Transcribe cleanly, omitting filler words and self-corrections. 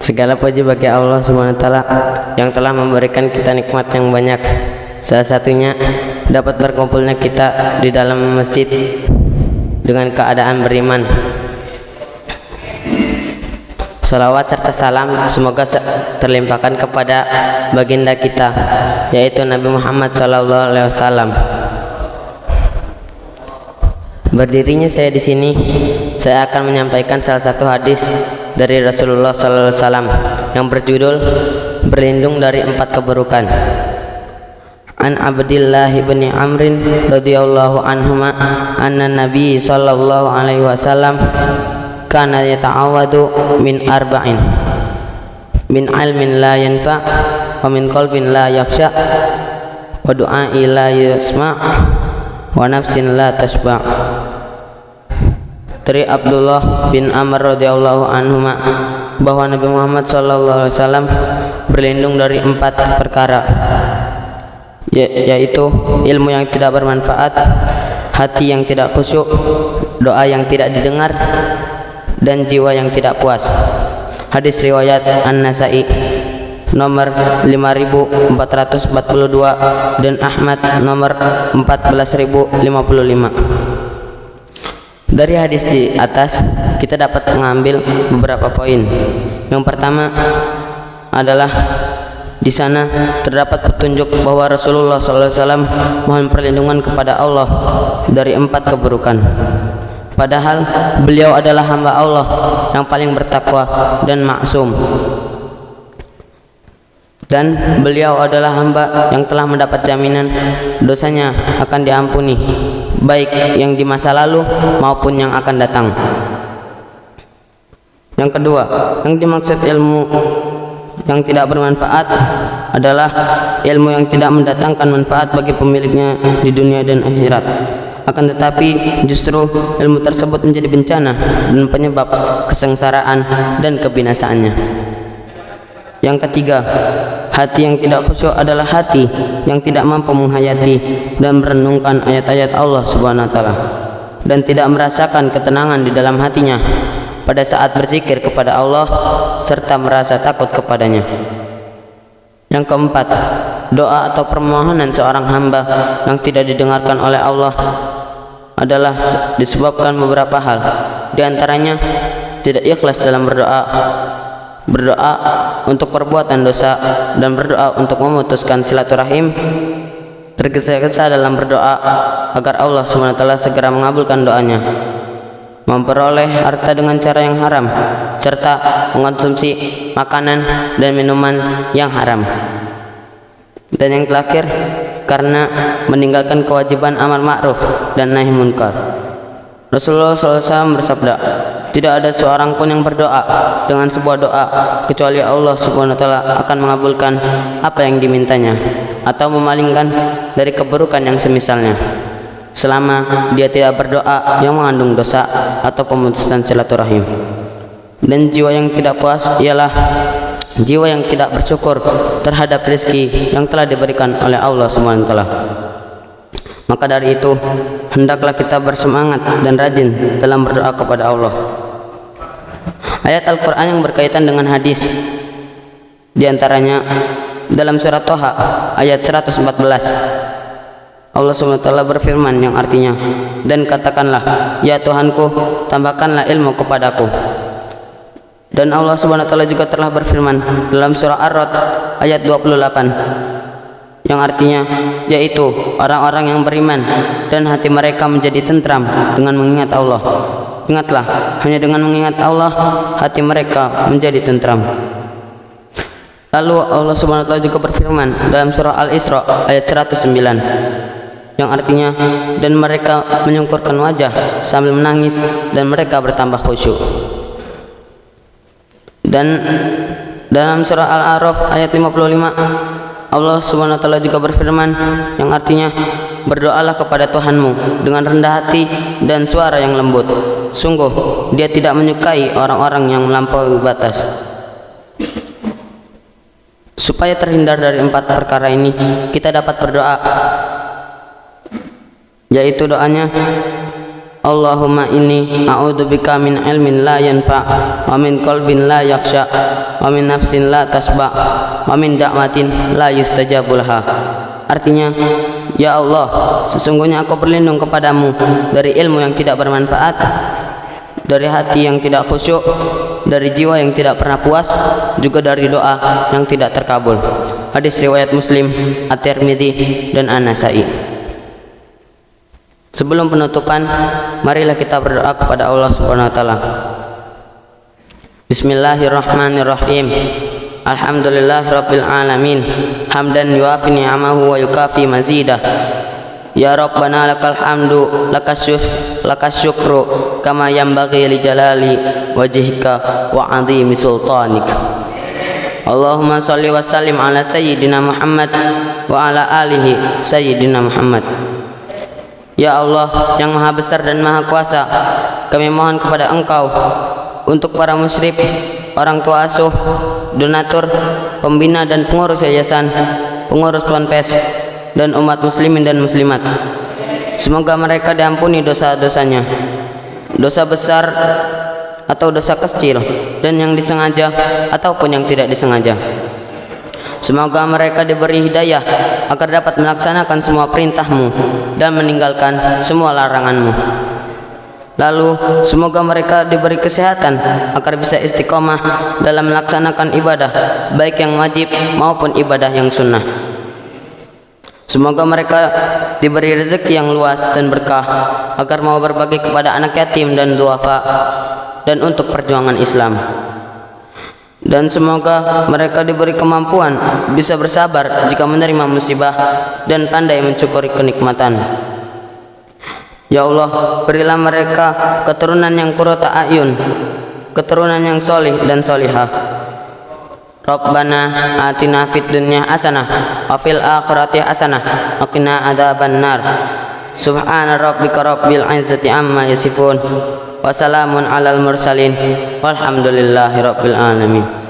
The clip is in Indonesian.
Segala puji bagi Allah Subhanahu wa taala yang telah memberikan kita nikmat yang banyak. Salah satunya dapat berkumpulnya kita di dalam masjid dengan keadaan beriman. Salawat serta salam semoga terlimpahkan kepada baginda kita, yaitu Nabi Muhammad SAW. Berdirinya saya di sini, saya akan menyampaikan salah satu hadis dari Rasulullah SAW yang berjudul berlindung dari 4 keburukan. An Abdillah bin Amrin radhiyallahu anhuma anna Nabi sallallahu alaihi wasallam kana yata'awadu min arba'in min ilmin la yanfa wa min qalbin la yakhsha wa du'a'i la yasma' wa nafsin la tashba'. Dari Abdullah bin Amr radhiyallahu anhuma bahwa Nabi Muhammad sallallahu alaihi wasallam berlindung dari 4 perkara, yaitu ilmu yang tidak bermanfaat, hati yang tidak khusyuk, doa yang tidak didengar, dan jiwa yang tidak puas. Hadis riwayat An-Nasa'i nomor 5442 dan Ahmad nomor 14055. Dari hadis di atas kita dapat mengambil beberapa poin. Yang pertama adalah di sana terdapat petunjuk bahwa Rasulullah SAW mohon perlindungan kepada Allah dari 4 keburukan. Padahal beliau adalah hamba Allah yang paling bertakwa dan maksum, dan beliau adalah hamba yang telah mendapat jaminan dosanya akan diampuni, baik yang di masa lalu maupun yang akan datang. Yang kedua, yang dimaksud ilmu yang tidak bermanfaat adalah ilmu yang tidak mendatangkan manfaat bagi pemiliknya di dunia dan akhirat. Akan tetapi justru ilmu tersebut menjadi bencana dan penyebab kesengsaraan dan kebinasaannya. Yang ketiga, hati yang tidak khusyuk adalah hati yang tidak mampu menghayati dan merenungkan ayat-ayat Allah Subhanahu wa taala dan tidak merasakan ketenangan di dalam hatinya pada saat berzikir kepada Allah serta merasa takut kepadanya. Yang keempat, doa atau permohonan seorang hamba yang tidak didengarkan oleh Allah adalah disebabkan beberapa hal. Di antaranya tidak ikhlas dalam berdoa untuk perbuatan dosa dan berdoa untuk memutuskan silaturahim, tergesa-gesa dalam berdoa agar Allah SWT segera mengabulkan doanya, memperoleh harta dengan cara yang haram, serta mengonsumsi makanan dan minuman yang haram. Dan yang terakhir, karena meninggalkan kewajiban amar ma'ruf dan nahi munkar. Rasulullah SAW bersabda, tidak ada seorang pun yang berdoa dengan sebuah doa kecuali Allah Subhanahu wa taala akan mengabulkan apa yang dimintanya atau memalingkan dari keburukan yang semisalnya, selama dia tidak berdoa yang mengandung dosa atau pemutusan silaturahim. Dan jiwa yang tidak puas ialah jiwa yang tidak bersyukur terhadap rezeki yang telah diberikan oleh Allah Subhanahu wa taala. Maka dari itu hendaklah kita bersemangat dan rajin dalam berdoa kepada Allah. Ayat Al-Quran yang berkaitan dengan hadis, di antaranya dalam surat Toha ayat 114, Allah SWT berfirman yang artinya, dan katakanlah, ya Tuhanku, tambahkanlah ilmu kepadaku. Dan Allah SWT juga telah berfirman dalam surah Ar-Ra'd ayat 28 yang artinya, yaitu orang-orang yang beriman dan hati mereka menjadi tentram dengan mengingat Allah. Ingatlah, hanya dengan mengingat Allah hati mereka menjadi tentram. Lalu Allah SWT juga berfirman dalam surah Al-Isra ayat 109 yang artinya, dan mereka menyungkurkan wajah sambil menangis dan mereka bertambah khusyuk. Dan dalam surah Al-A'raf ayat 55 Allah Subhanahu wa taala juga berfirman yang artinya, berdoalah kepada Tuhanmu dengan rendah hati dan suara yang lembut. Sungguh Dia tidak menyukai orang-orang yang melampaui batas. Supaya terhindar dari 4 perkara ini, kita dapat berdoa, yaitu doanya, Allahumma inni a'udzubika min ilmin la yanfa' wa min qalbin la yakhsha wa min nafsin la tasba' wa min da'watin la yustajabu laha. Artinya, ya Allah, sesungguhnya aku berlindung kepadamu dari ilmu yang tidak bermanfaat, dari hati yang tidak khusyuk, dari jiwa yang tidak pernah puas, juga dari doa yang tidak terkabul. Hadis riwayat Muslim, At-Tirmidzi dan An-Nasa'i. Sebelum penutupan, marilah kita berdoa kepada Allah Subhanahu wa taala. Bismillahirrahmanirrahim. Alhamdulillahirabbil alamin. Hamdan yuafi ni'amahu wa yukafi mazidah. Ya Rabbana lakal hamdu lakas syukru kama yanbaghi li jalali wajhika wa 'azimi sultanik. Allahumma shalli wa sallim ala sayyidina Muhammad wa ala alihi sayyidina Muhammad. Ya Allah yang maha besar dan maha kuasa, kami mohon kepada Engkau untuk para musyrik, orang tua asuh, donatur, pembina dan pengurus yayasan, pengurus ponpes, dan umat muslimin dan muslimat. Semoga mereka diampuni dosa-dosanya, dosa besar atau dosa kecil, dan yang disengaja ataupun yang tidak disengaja. Semoga mereka diberi hidayah agar dapat melaksanakan semua perintah-Mu dan meninggalkan semua larangan-Mu. Lalu semoga mereka diberi kesehatan agar bisa istiqomah dalam melaksanakan ibadah, baik yang wajib maupun ibadah yang sunnah. Semoga mereka diberi rezeki yang luas dan berkah agar mau berbagi kepada anak yatim dan duafa dan untuk perjuangan Islam. Dan semoga mereka diberi kemampuan bisa bersabar jika menerima musibah dan pandai mensyukuri kenikmatan. Ya Allah, berilah mereka keturunan yang qurrata a'yun, keturunan yang solih dan solihah. Rabbana atina fid dunya hasanah wa fil akhirati hasanah wa qina adzabannar. Subhana rabbika rabbil izzati amma yasifun wa salamun alal mursalin walhamdulillahi rabbil alamin.